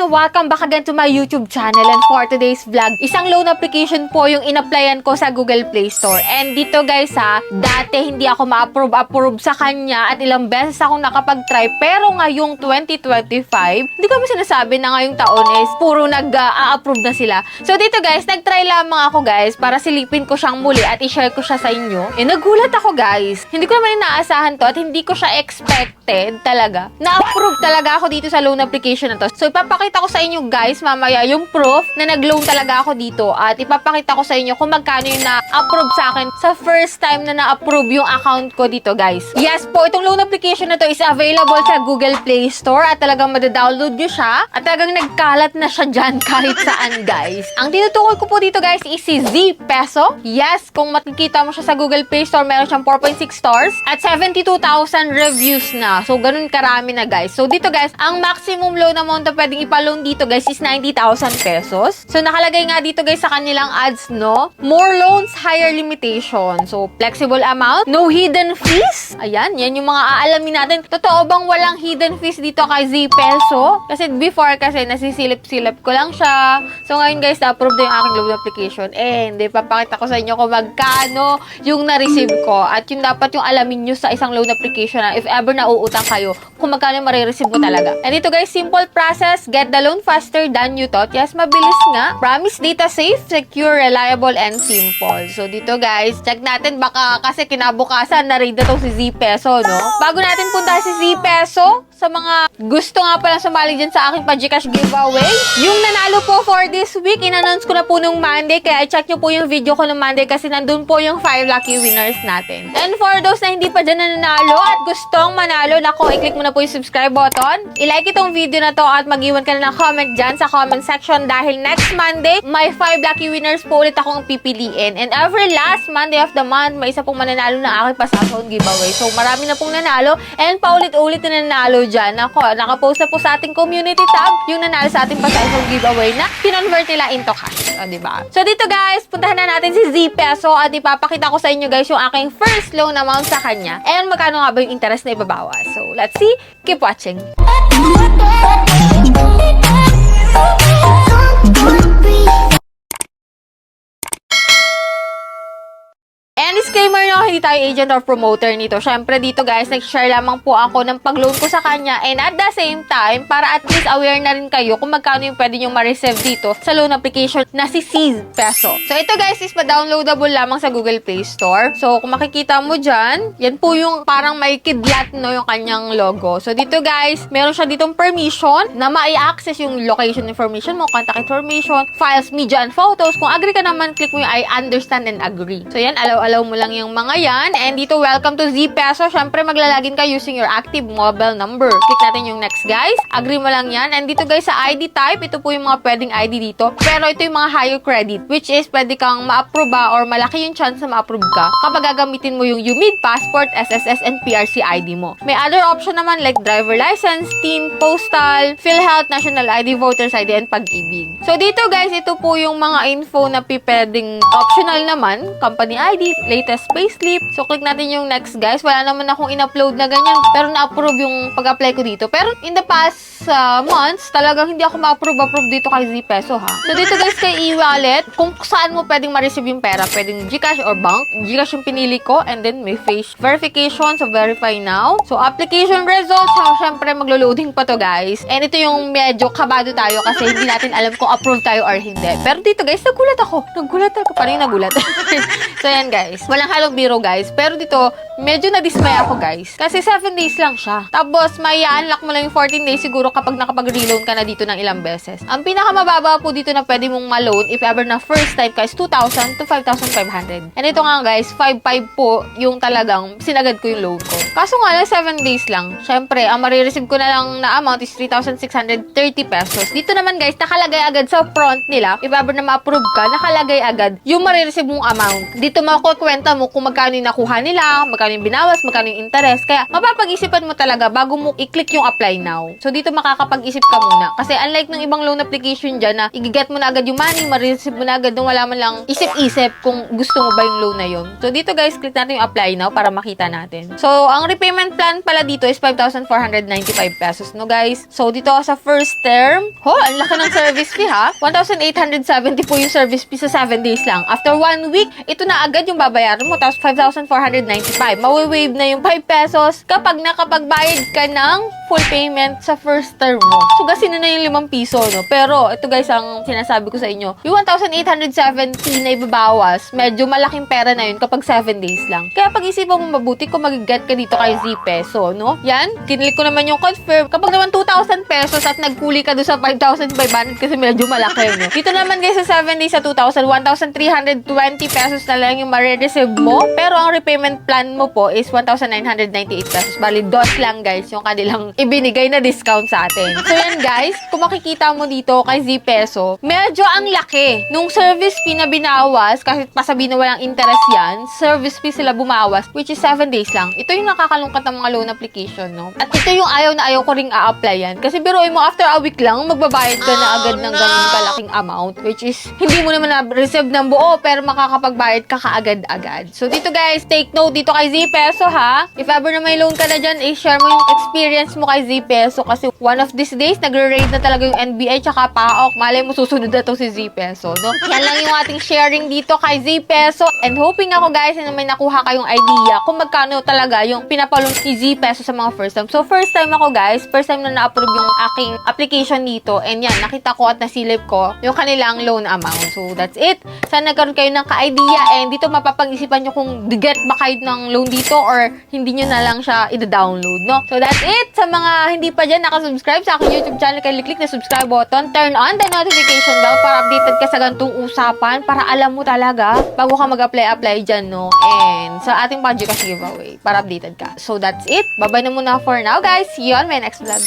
welcome back again to my YouTube channel, and for today's vlog, isang loan application po yung in-applyan ko sa Google Play Store. And dito guys dati hindi ako ma-approve sa kanya at ilang beses akong nakapag-try, pero ngayong 2025, hindi ko ba sinasabi na ngayong taon is puro nag-a-approve na sila. So dito guys, nag-try lamang ako guys para silipin ko siyang muli at i-share ko siya sa inyo. Nagulat ako guys. Hindi ko naman inaasahan to at hindi ko siya expected talaga. Na-approve talaga ako dito sa loan application na to. So ipapakita ko sa inyo guys mamaya yung proof na nag-loan talaga ako dito at ipapakita ko sa inyo kung magkano yung na-approve sa akin sa first time na na-approve yung account ko dito guys. Yes po, itong loan application na to is available sa Google Play Store at talagang madadownload nyo siya at talagang nagkalat na siya dyan kahit saan guys. Ang tinutukoy ko po dito guys is si Z-Peso. Yes, kung makikita mo siya sa Google Play Store, meron siyang 4.6 stars at 72,000 reviews na. So ganun karami na guys. So dito guys, ang maximum loan amount na pwedeng ipaloan dito guys is 90,000 pesos. So nakalagay nga dito guys sa kanilang ads, no? More loans, higher limitation. So flexible amount, no hidden fees. Ayan, yan yung mga aalamin natin. Totoo bang walang hidden fees dito kay Z-Peso? Kasi before kasi nasisilip-silip ko lang siya. So ngayon guys, na-approve na yung aking loan application. And papakita ko sa inyo kung magkano yung na-receive ko. At yung dapat yung alamin nyo sa isang loan application na if ever nauutang kayo, kung magkano yung marireceive mo talaga. And ito guys, simple process. Get the loan faster than you thought. Yes, mabilis nga. Promise data safe, secure, reliable, and simple. So dito guys, check natin baka kasi kinabukasan na-read na tong si Z-Peso, no? Bago natin punta si Z-Peso, sa mga gusto nga palang sumali dyan sa aking pa-Gcash giveaway, yung nanalo po for this week, in-announce ko na po nung Monday, kaya check nyo po yung video ko nung Monday kasi nandun po yung 5 lucky winners natin. And for those na hindi pa dyan nanalo at gustong manalo, nako, i-click mo na po yung subscribe button, i-like itong video na to at mag-iwan ka na ng comment dyan sa comment section dahil next Monday, may 5 lucky winners po ulit akong pipiliin. And every last Monday of the month, may isa pong mananalo na aking pa-cellphone giveaway. So marami na pong nanalo and paulit-ulit na nanalo dyan. Ako, nakapost na po sa ating community tab yung nanalo sa ating pa-cellphone giveaway na kinonvert nila into cash. O, diba? So dito guys, puntahan na natin si Z-Peso at ipapakita ko sa inyo guys yung aking first loan amount sa kanya and magkano nga ba yung interest na ibabawas. So let's see. Keep watching. And disclaimer no, hindi tayo agent or promoter nito. Syempre dito guys, nag-share lamang po ako ng pag-loan ko sa kanya and at the same time, para at least aware na rin kayo kung magkano yung pwede nyo ma-receive dito sa loan application na si Z-Peso. So ito guys is pa-downloadable lamang sa Google Play Store. So kung makikita mo dyan, yan po yung parang may kidlat no, yung kanyang logo. So dito guys, meron siya ditong permission na ma-i-access yung location information mo, contact information, files, media, and photos. Kung agree ka naman, click mo yung I understand and agree. So yan, allow mo lang yung mga yan. And dito, welcome to Z-Peso. Syempre, maglalagin ka using your active mobile number. Click natin yung next, guys. Agree mo lang yan. And dito, guys, sa ID type, ito po yung mga pwedeng ID dito. Pero ito yung mga higher credit, which is pwede kang ma-approve or malaki yung chance na ma-approve ka kapag gagamitin mo yung UMID, passport, SSS, and PRC ID mo. May other option naman like driver license, TIN, postal, PhilHealth, national ID, voter's ID, and pag-ibig. So dito, guys, ito po yung mga info na pwedeng optional naman. Company ID, latest payslip. So, click natin yung next, guys. Wala naman akong in-upload na ganyan. Pero na-approve yung pag-apply ko dito. Pero in the past months, talagang hindi ako ma-approve dito kay Z-Peso, ha? So, dito, guys, kay e-wallet, kung saan mo pwedeng ma-receive yung pera. Pwedeng Gcash or bank. Gcash yung pinili ko. And then, may face verification. So, verify now. So, application results. Siyempre, maglo-loading pa to, guys. And ito yung medyo kabado tayo kasi hindi natin alam kung approve tayo or hindi. Pero dito, guys, nagulat ako. Paano yung nagulat? So, yan, guys. Walang halong biro guys. Pero dito, medyo na-dismay ako guys. Kasi 7 days lang siya. Tapos, may unlock mo lang yung 14 days siguro kapag nakapag-reloan ka na dito ng ilang beses. Ang pinakamababa po dito na pwede mong ma-loan if ever na first time ka is 2,000 to 5,500. And ito nga guys, 5,500 po yung talagang sinagad ko yung loan ko. Kaso nga lang, 7 days lang. Syempre, ang marireceive ko na lang na amount is 3,630 pesos. Dito naman guys, nakalagay agad sa front nila. If ever na ma-approve ka, nakalagay agad yung marireceive mong amount. Dito makukwenta mo kung magkano yung nakuha nila, magkano yung binawas, magkano yung interest. Kaya, mapapag-isipan mo talaga bago mo i-click yung apply now. So, dito makakapag-isip ka muna. Kasi unlike ng ibang loan application dyan na i-get mo na agad yung money, ma-receive mo na agad nung wala man lang isip-isip kung gusto mo ba yung loan na yun. So, dito guys, click natin yung apply now para makita natin. So, ang repayment plan pala dito is 5,495 pesos, no guys? So, dito sa first term, ang laki ng service fee ha. 1,870 po yung service fee sa 7 days lang. After 1 week, ito na agad yung babayaran mo. Tapos 5,495. Mawi-wave na yung 5 pesos kapag nakapagbayad ka ng full payment sa first term mo. So, gasin na yung 5 piso, no? Pero, ito guys, ang sinasabi ko sa inyo, yung 1,870 na ibabawas, medyo malaking pera na yun kapag 7 days lang. Kaya pag-isipan mo mabuti kung mag-get ka dito kay Z-Peso, no? Yan, kinlik ko naman yung confirm. Kapag naman 2,000 pesos at nagkuli ka doon sa 5,500 kasi medyo malaki, no? Dito naman guys, sa 7 days sa 2,000, 1,320 pesos na lang yung ma-receive mo. Pero ang repayment plan mo po is 1,998 pesos. Bali, dos lang guys yung kanilang ibinigay na discount sa atin. So yan guys, kung makikita mo dito kay Z-Peso, medyo ang laki nung service fee na binawas, kasi pasabihin na walang interest yan, service fee sila bumawas, which is 7 days lang. Ito yung nakakalungkat ng mga loan application, no? At ito yung ayaw na ayaw ko ring a-applyan. Kasi biruin mo, after a week lang, magbabayad ka na agad ng ganun kalaking amount, which is, hindi mo naman na-receive ng buo, pero makakapagbayad ka kaagad-agad. So dito guys, take note dito kay Z-Peso ha. If ever na may loan ka na dyan, share mo yung experience mo kay Z-Peso kasi one of these days, nagre-raid na talaga yung NBI tsaka PAOK. Malay mo susunod na to si Z-Peso, no? Yan lang yung ating sharing dito kay Z-Peso. And hoping ako guys na may nakuha kayong idea kung magkano talaga yung pinapalong ni Z-Peso sa mga first time. So first time ako guys, first time na na-approve yung aking application dito. And yan, nakita ko at nasilip ko yung kanilang loan amount. So that's it. Sana nagkaroon kayo ng ka-idea and dito mapapag-isipan nyo kung get ba kayo ng loan dito or hindi nyo na lang siya i-download, no? So that's it. Sa mga hindi pa dyan nakasubscribe sa aking YouTube channel, kayo click na subscribe button, turn on the notification bell para updated ka sa ganitong usapan, para alam mo talaga bago ka mag-apply dyan, no? And sa ating Panjikas giveaway, para updated ka. So that's it. Bye-bye na muna for now, guys. See you on my next vlog.